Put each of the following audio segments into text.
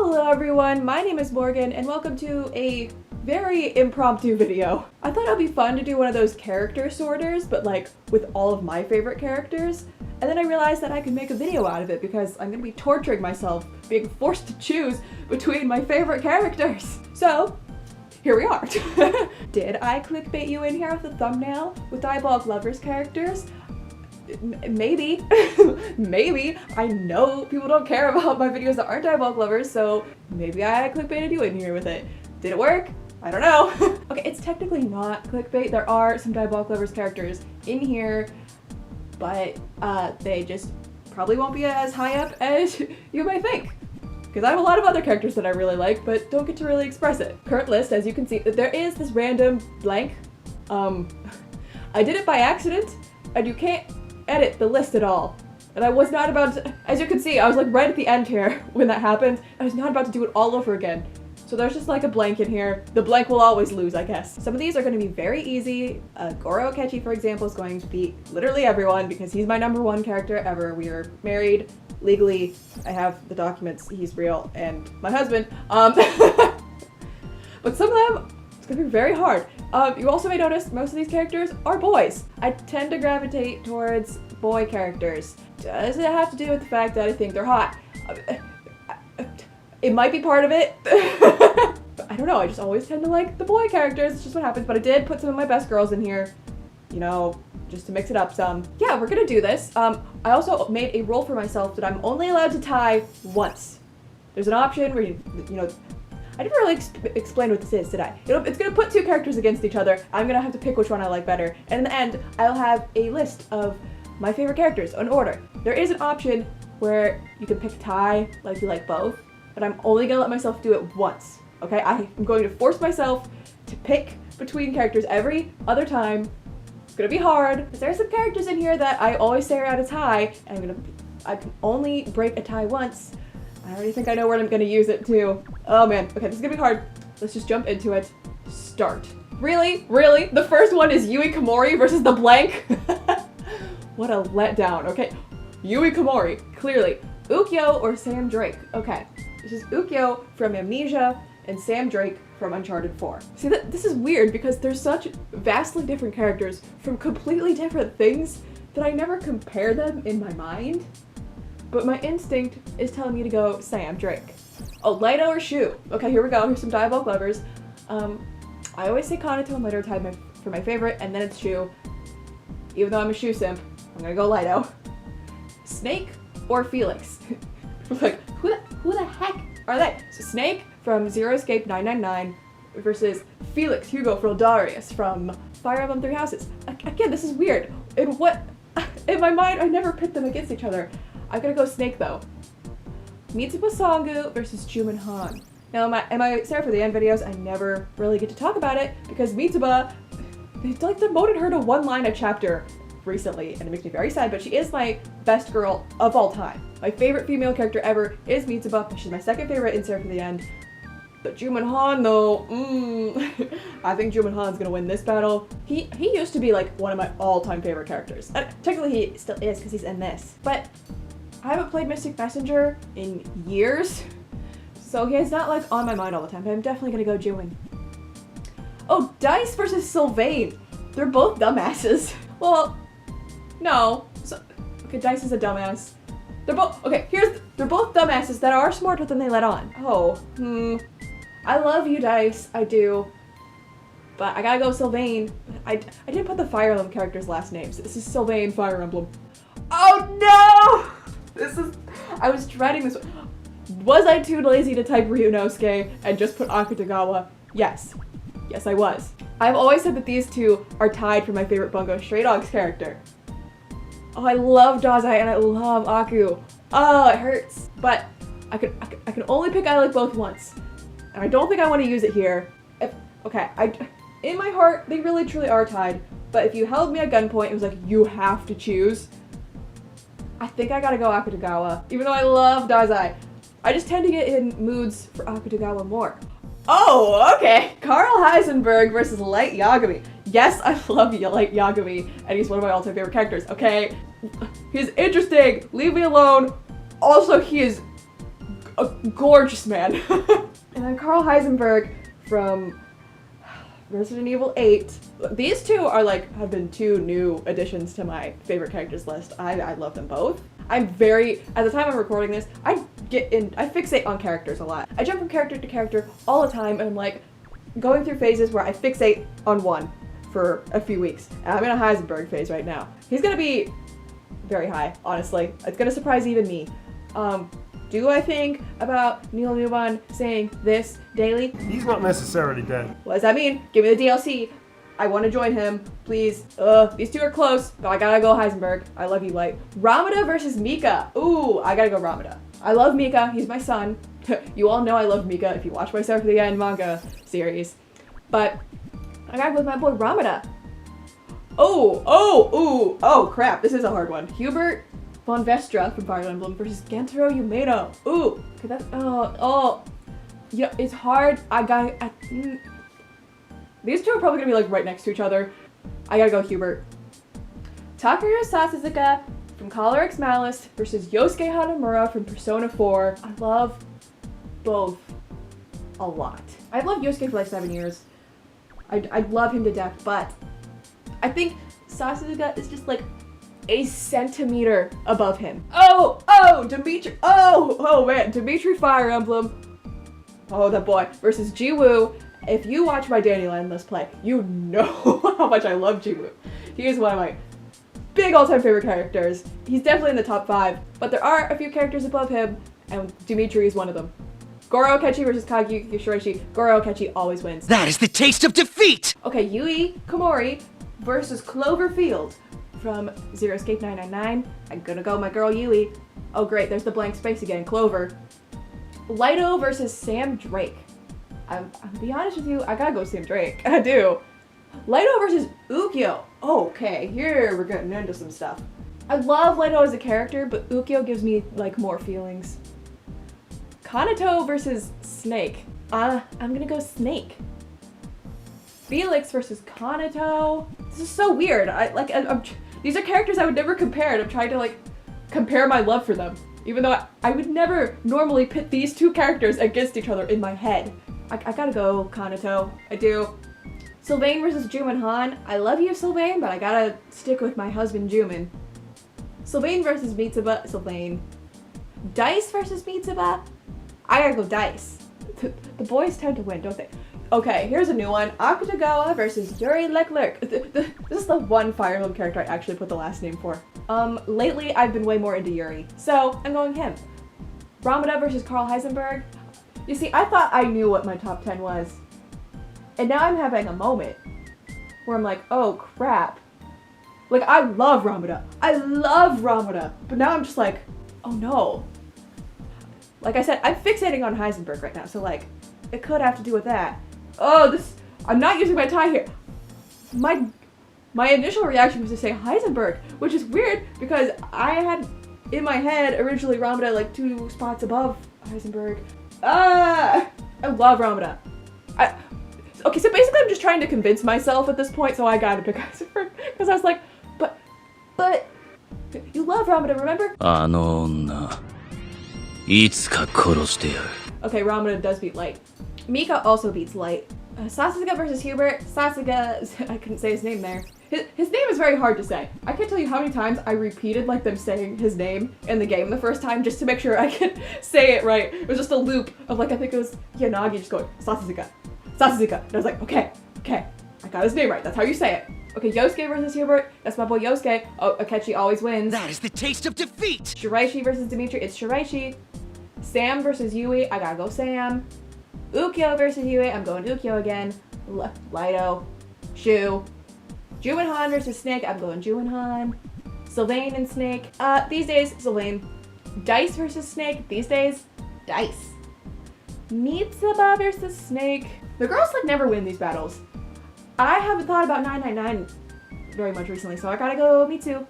Hello everyone, my name is Morgan and welcome to a very impromptu video. I thought it'd be fun to do one of those character sorters, but like with all of my favorite characters. And then I realized that I could make a video out of it because I'm gonna be torturing myself, being forced to choose between my favorite characters. So, here we are. Did I clickbait you in here with the thumbnail with Diabolic Lovers characters? Maybe. Maybe. I know people don't care about my videos that aren't Diabolic Lovers, so maybe I clickbaited you in here with it. Did it work? I don't know. Okay, it's technically not clickbait. There are some Diabolic Lovers characters in here, but they just probably won't be as high up as you might think. Because I have a lot of other characters that I really like, but don't get to really express it. Current list, as you can see, there is this random blank. I did it by accident, and you can't edit the list at all. And I was not about to, as you can see, I was like right at the end here when that happened. I was not about to do it all over again. So there's just like a blank in here. The blank will always lose, I guess. Some of these are going to be very easy. Goro Akechi, for example, is going to beat literally everyone because he's my #1 character ever. We are married legally. I have the documents. He's real and my husband. But some of them, it's going to be very hard. You also may notice most of these characters are boys. I tend to gravitate towards boy characters. Does it have to do with the fact that I think they're hot? It might be part of it. But I don't know, I just always tend to like the boy characters. It's just what happens. But I did put some of my best girls in here, you know, just to mix it up some. Yeah, we're gonna do this. I also made a rule for myself that I'm only allowed to tie once. There's an option where you know, I didn't really explain what this is, did I? It's gonna put two characters against each other. I'm gonna have to pick which one I like better. And in the end, I'll have a list of my favorite characters in order. There is an option where you can pick a tie, like you like both, but I'm only gonna let myself do it once, okay? I'm going to force myself to pick between characters every other time. It's gonna be hard, because there are some characters in here that I always say are at a tie, and I can only break a tie once. I already think I know where I'm gonna use it too. Oh man, okay, this is gonna be hard. Let's just jump into it. Start. Really? Really? The first one is Yui Komori versus the blank? What a letdown, okay. Yui Komori, clearly. Ukyo or Sam Drake. Okay, this is Ukyo from Amnesia and Sam Drake from Uncharted 4. See, this is weird because they're such vastly different characters from completely different things that I never compare them in my mind. But my instinct is telling me to go Sam Drake. Oh, Lido or Shu? Okay, here we go. Here's some Diabolic Lovers. I always say Kanato and Lido are tied for my favorite, and then it's Shu. Even though I'm a Shu simp, I'm gonna go Lido. Snake or Felix? Like, who the heck are they? So Snake from Zero Escape 999 versus Felix Hugo Frildarius from Fire Emblem Three Houses. Again, this is weird. In my mind, I never pit them against each other. I'm gonna go Snake though. Mitsuba Sangu versus Juman Han. Now in my Sarah for the End videos, I never really get to talk about it because Mitsuba, they like demoted her to one line a chapter recently and it makes me very sad, but she is my best girl of all time. My favorite female character ever is Mitsuba. She's my second favorite in Sarah for the End. But Juman Han though, I think Juman Han's gonna win this battle. He used to be like one of my all-time favorite characters. And technically he still is because he's in this. But I haven't played Mystic Messenger in years, so he's not like on my mind all the time, but I'm definitely gonna go Juman. Oh, Dice versus Sylvain. They're both dumbasses. Well, no. So, okay, Dice is a dumbass. They're both, okay, they're both dumbasses that are smarter than they let on. Oh, I love you, Dice, I do. But I gotta go Sylvain. I didn't put the Fire Emblem characters' last names. This is Sylvain Fire Emblem. Oh no! I was dreading this one. Was I too lazy to type Ryunosuke and just put Akutagawa? Yes. Yes, I was. I've always said that these two are tied for my favorite Bungo Stray Dogs character. Oh, I love Dazai and I love Aku. Oh, it hurts. But I can only pick I like both once. And I don't think I want to use it here. In my heart, they really truly are tied. But if you held me at gunpoint, it was like, you have to choose. I think I gotta go Akutagawa, even though I love Dazai. I just tend to get in moods for Akutagawa more. Oh, okay. Carl Heisenberg versus Light Yagami. Yes, I love Light Yagami, and he's one of my all-time favorite characters, okay? He's interesting. Leave me alone. Also, he is a gorgeous man. And then Carl Heisenberg from Resident Evil 8. These two are like, have been two new additions to my favorite characters list. I love them both. I'm very, at the time I'm recording this, I fixate on characters a lot. I jump from character to character all the time, and I'm like going through phases where I fixate on one for a few weeks. And I'm in a Heisenberg phase right now. He's gonna be very high, honestly. It's gonna surprise even me. Do I think about Neil Newbon saying this daily? He's not necessarily dead. What does that mean? Give me the DLC. I want to join him, please. These two are close, but I gotta go Heisenberg. I love you, Light. Ramada versus Mika. Ooh, I gotta go Ramada. I love Mika. He's my son. You all know I love Mika if you watch my Start for the End manga series. But I gotta go with my boy Ramada. Oh, crap. This is a hard one. Hubert von Vestra from Fire Emblem versus Gentaro Umeno. Ooh, okay, that's, yeah, it's hard. These two are probably gonna be like right next to each other. I gotta go Hubert. Takeru Sasuke from Color X Malice versus Yosuke Hanamura from Persona 4. I love both a lot. I've loved Yosuke for like 7 years. I love him to death, but I think Sasuke is just like a centimeter above him. Dimitri. Oh man, Dimitri Fire Emblem. Oh, that boy. Versus Jiwoo. If you watch my Dandelion Let's Play, you know how much I love Jiwoo. He is one of my big all-time favorite characters. He's definitely in the top 5, but there are a few characters above him, and Dimitri is one of them. Goro Akechi versus Kageyuki Shiraishi. Goro Akechi always wins. That is the taste of defeat! Okay, Yui Komori versus Cloverfield from Zero Escape 999. I'm gonna go my girl Yui. Oh great, there's the blank space again, Clover. Lighto versus Sam Drake. I'll be honest with you, I gotta go Sam Drake. I do. Lighto versus Ukyo. Okay, here we're getting into some stuff. I love Lighto as a character, but Ukyo gives me like more feelings. Kanato versus Snake. I'm gonna go Snake. Felix versus Kanato. This is so weird. These are characters I would never compare, and I'm trying to like compare my love for them. Even though I would never normally pit these two characters against each other in my head. I gotta go Kanato. I do. Sylvain versus Juman Han. I love you, Sylvain, but I gotta stick with my husband, Juman. Sylvain versus Mitsuba. Sylvain. Dice versus Mitsuba. I gotta go Dice. The boys tend to win, don't they? Okay, here's a new one. Akutagawa versus Yuri Leclerc. This is the one Fire Emblem character I actually put the last name for. Lately I've been way more into Yuri, so I'm going him. Ramada versus Carl Heisenberg. You see, I thought I knew what my top 10 was. And now I'm having a moment where I'm like, oh crap. Like, I love Ramada. I love Ramada. But now I'm just like, oh no. Like I said, I'm fixating on Heisenberg right now, so like, it could have to do with that. Oh, I'm not using my tie here. My initial reaction was to say Heisenberg, which is weird because I had in my head originally Ramada like 2 spots above Heisenberg. I love Ramada. Okay, so basically I'm just trying to convince myself at this point, so I gotta pick Heisenberg because I was like, but you love Ramada, remember? Okay, Ramada does beat Light. Mika also beats Light. Sasuke versus Hubert. Sasuke, I couldn't say his name there. His name is very hard to say. I can't tell you how many times I repeated like them saying his name in the game the first time just to make sure I could say it right. It was just a loop of like, I think it was Yanagi just going, Sasuke. And I was like, okay, I got his name right. That's how you say it. Okay, Yosuke versus Hubert. That's my boy Yosuke. Oh, Akechi always wins. That is the taste of defeat! Shiraishi versus Dimitri. It's Shiraishi. Sam versus Yui. I gotta go Sam. Ukyo versus Yui. I'm going Ukyo again. Lighto. Shu. Juman Han versus Snake. I'm going Juman Han. Sylvain and Snake. These days, Sylvain. Dice versus Snake. These days, Dice. Mitsuba versus Snake. The girls like never win these battles. I haven't thought about 999 very much recently, so I gotta go Mitsu.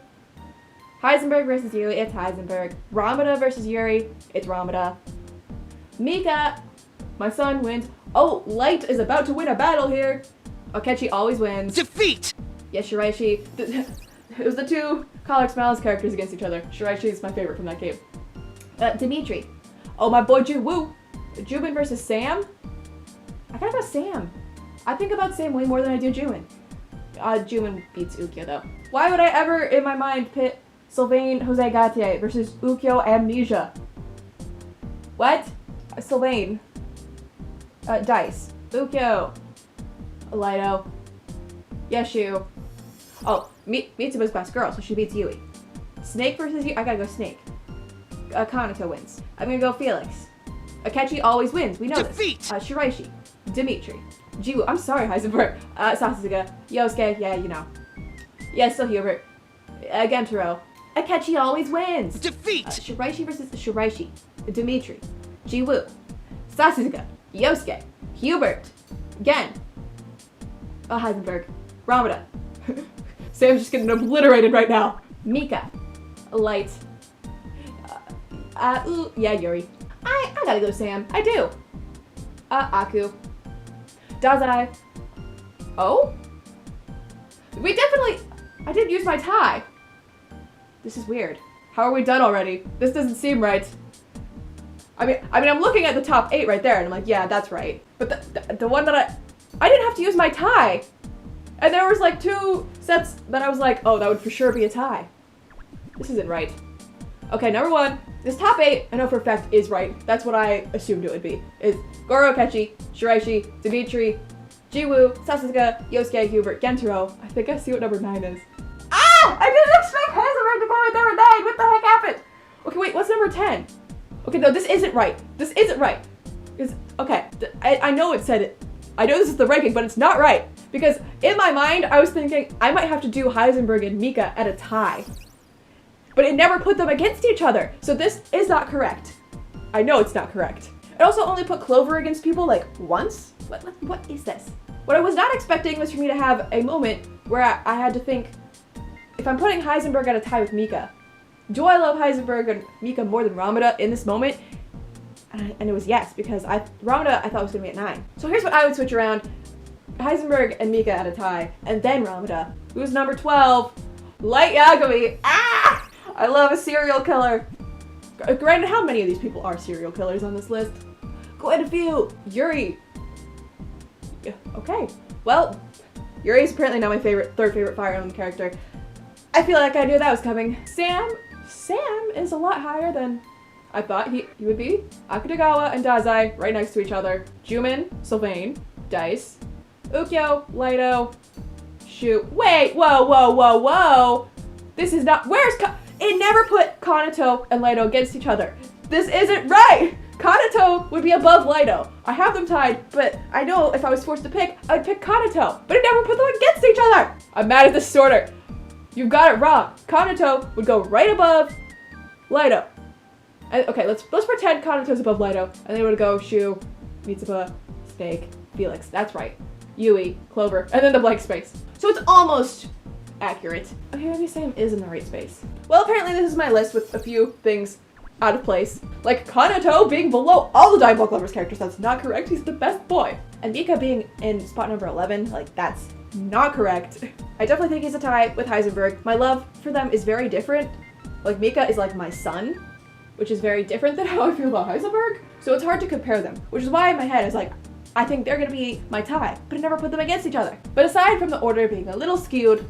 Heisenberg versus Yui, it's Heisenberg. Ramada versus Yuri, it's Ramada. Mika, my son wins. Oh, Light is about to win a battle here. Akechi always wins. Defeat! Yes, Shiraishi. It was the two Color X Malice characters against each other. Shiraishi is my favorite from that game. Dimitri. Oh, my boy Ju-woo. Jumin versus Sam? I gotta go Sam. I think about Sam way more than I do Jumin. Jumin beats Ukyo though. Why would I ever, in my mind, pit Sylvain Jose Gatier versus Ukyo Amnesia? What? Sylvain. Dice. Ukyo. Lido. Yeshu. Oh, Mitsuba's best girl, so she beats Yui. Snake versus Yui. I gotta go Snake. Kanata wins. I'm gonna go Felix. Akechi always wins. We know Defeat! this. Shiraishi. Dimitri. Jiwoo. I'm sorry, Heisenberg. Sasuga. Yosuke. Yeah, you know. Yeah, still Hubert. Gentaro. Akechi always wins. Defeat! Shiraishi versus Shiraishi. Dimitri. Jiwoo. Sasuga. Yosuke. Hubert. Gen. Heisenberg. Ramada. Sam's just getting obliterated right now. Mika. Light. Yeah, Yuri. I gotta go Sam. I do. Aku. Dazai. Oh? We definitely... I didn't use my tie. This is weird. How are we done already? This doesn't seem right. I mean, I'm looking at the top 8 right there, and I'm like, yeah, that's right. But the one that I didn't have to use my tie. And there was like 2 sets that I was like, oh, that would for sure be a tie. This isn't right. Okay, number 1, this top 8, I know for a fact is right. That's what I assumed it would be. Is Goro, Akechi, Shiraishi, Dimitri, Jiwoo, Sasuga, Yosuke, Hubert, Gentaro. I think I see what number 9 is. Ah! I didn't expect Heisenberg to go with number 9! What the heck happened? Okay, wait, what's number 10? Okay, no, this isn't right. This isn't right. Okay, I know it said it. I know this is the ranking, but it's not right. Because in my mind, I was thinking I might have to do Heisenberg and Mika at a tie. But it never put them against each other. So this is not correct. I know it's not correct. It also only put Clover against people like once? What is this? What I was not expecting was for me to have a moment where I had to think, if I'm putting Heisenberg at a tie with Mika, do I love Heisenberg and Mika more than Ramada in this moment? And it was yes, because Ramada I thought was gonna be at 9. So here's what I would switch around. Heisenberg and Mika at a tie, and then Ramada. Who's number 12? Light Yagami. Ah! I love a serial killer. Granted, how many of these people are serial killers on this list? Quite a few. Yuri. Yeah, okay. Well, Yuri is apparently now my third favorite Fire Emblem character. I feel like I knew that was coming. Sam is a lot higher than I thought he would be. Akutagawa and Dazai right next to each other. Jumin, Sylvain, Dice, Ukyo, Lido, Shu. Wait, whoa. This is not, it never put Kanato and Lido against each other. This isn't right. Kanato would be above Lido. I have them tied, but I know if I was forced to pick, I'd pick Kanato. But it never put them against each other. I'm mad at this sorter. You've got it wrong. Kanato would go right above Lido. And, okay, let's pretend Kanato's above Lido, and then it would go Shu, Mitsuba, Snake, Felix. That's right. Yui, Clover, and then the blank space. So it's almost accurate. Okay, maybe Sam is in the right space. Well, apparently this is my list with a few things out of place. Like Kanato being below all the Diabolic Lovers characters. That's not correct. He's the best boy. And Mika being in spot number 11. Like, that's not correct. I definitely think he's a tie with Heisenberg. My love for them is very different. Like, Mika is like my son, which is very different than how I feel about Heisenberg. So it's hard to compare them, which is why in my head is like, I think they're gonna be my tie, but I never put them against each other. But aside from the order being a little skewed,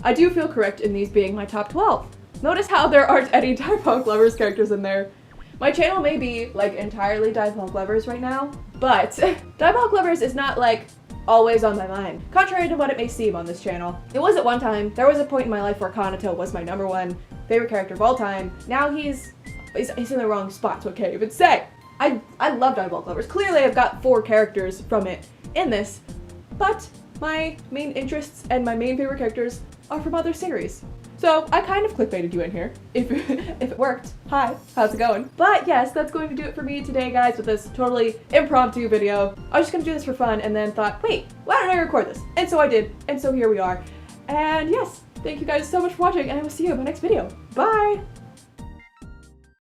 I do feel correct in these being my top 12. Notice how there aren't any Diabolic Lovers characters in there. My channel may be like entirely Diabolic Lovers right now, but Diabolic Lovers is not like always on my mind, contrary to what it may seem on this channel. It was at one time. There was a point in my life where Kanato was my number 1 favorite character of all time. Now he's in the wrong spot, so I can't even say. I love Diabolic Lovers. Clearly I've got 4 characters from it in this, but my main interests and my main favorite characters are from other series. So I kind of clickbaited you in here, if it worked. Hi, how's it going? But yes, that's going to do it for me today, guys, with this totally impromptu video. I was just gonna do this for fun and then thought, wait, why don't I record this? And so I did, and so here we are. And yes, thank you guys so much for watching, and I will see you in my next video. Bye!